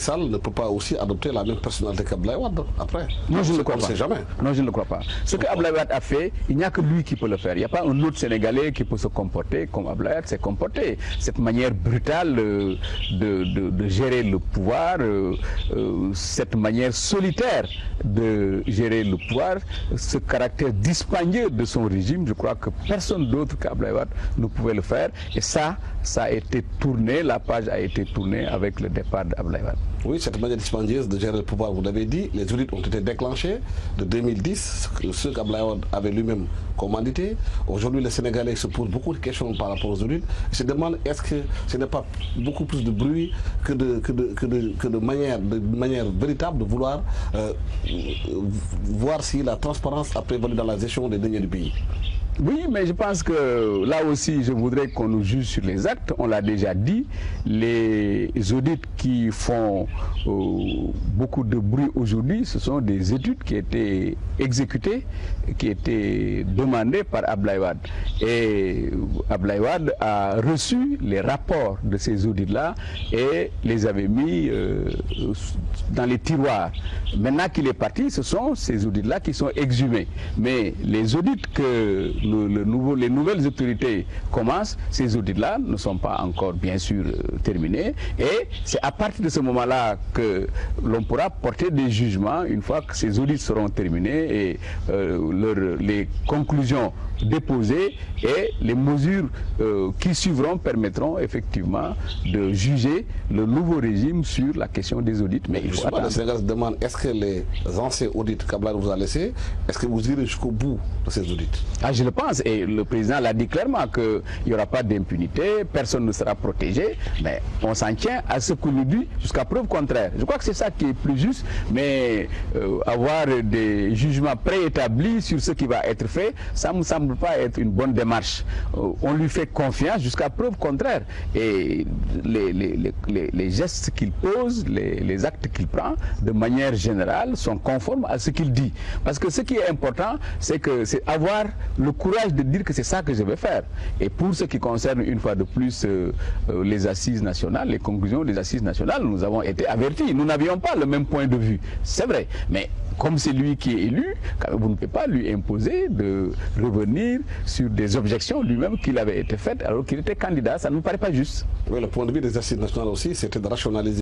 Sall ne peut pas aussi adopter la même personnalité qu'Abdoulaye Wade après. Non, je ne le crois on pas. ne sait jamais. Non, je ne le crois pas. Ce que Abdoulaye Wade a fait, il n'y a que lui qui peut le faire. Il n'y a pas un autre Sénégalais qui peut se comporter comme Abdoulaye Wade s'est comporté. Cette manière brutale de gérer le pouvoir, cette manière solitaire de gérer le pouvoir, ce caractère dispendieux de son régime, je crois que personne d'autre qu'Abdoulaye Wade ne pouvait le faire. Et ça a été tourné, la page a été tournée avec le départ d'Abdoulaye Wade. Oui, cette manière dispendieuse de gérer le pouvoir, vous l'avez dit, les audits ont été déclenchés de 2010, ceux qu'Abdoulaye Wade avait lui-même commandité. Aujourd'hui, les Sénégalais se posent beaucoup de questions par rapport aux audits. Ils se demandent est-ce que ce n'est pas beaucoup plus de bruit que de manière véritable de vouloir voir si la transparence a prévalu dans la gestion des deniers du pays. Oui, mais je pense que là aussi, je voudrais qu'on nous juge sur les actes. On l'a déjà dit, les audits qui font beaucoup de bruit aujourd'hui, ce sont des études qui étaient exécutées, qui étaient demandées par Abdoulaye Wade. Et Abdoulaye Wade a reçu les rapports de ces audits-là et les avait mis dans les tiroirs. Maintenant qu'il est parti, ce sont ces audits-là qui sont exhumés. Mais les audits que les nouvelles autorités commencent, ces audits-là ne sont pas encore bien sûr terminés et c'est à partir de ce moment-là que l'on pourra porter des jugements une fois que ces audits seront terminés et les conclusions déposées et les mesures qui suivront permettront effectivement de juger le nouveau régime sur la question des audits. Mais il faut attendre. Les Sénégalais se demandent est-ce que les anciens audits qu'Abdoulaye vous a laissés, est-ce que vous irez jusqu'au bout de ces audits? Je le pense et le président l'a dit clairement qu'il n'y aura pas d'impunité, personne ne sera protégé, mais on s'en tient à ce qu'on nous dit jusqu'à preuve contraire. Je crois que c'est ça qui est plus juste, mais avoir des jugements préétablis sur ce qui va être fait, ça ne me semble pas être une bonne démarche. On lui fait confiance jusqu'à preuve contraire et les gestes qu'il pose, les actes qu'il prend, de manière générale, sont conformes à ce qu'il dit. Parce que ce qui est important, c'est avoir le courage de dire que c'est ça que je vais faire. Et pour ce qui concerne une fois de plus les assises nationales, les conclusions des assises nationales, nous avons été avertis. Nous n'avions pas le même point de vue, c'est vrai. Mais comme c'est lui qui est élu, vous ne pouvez pas lui imposer de revenir sur des objections lui-même qu'il avait été faites alors qu'il était candidat. Ça ne nous paraît pas juste. Oui, le point de vue des assises nationales aussi, c'était de rationaliser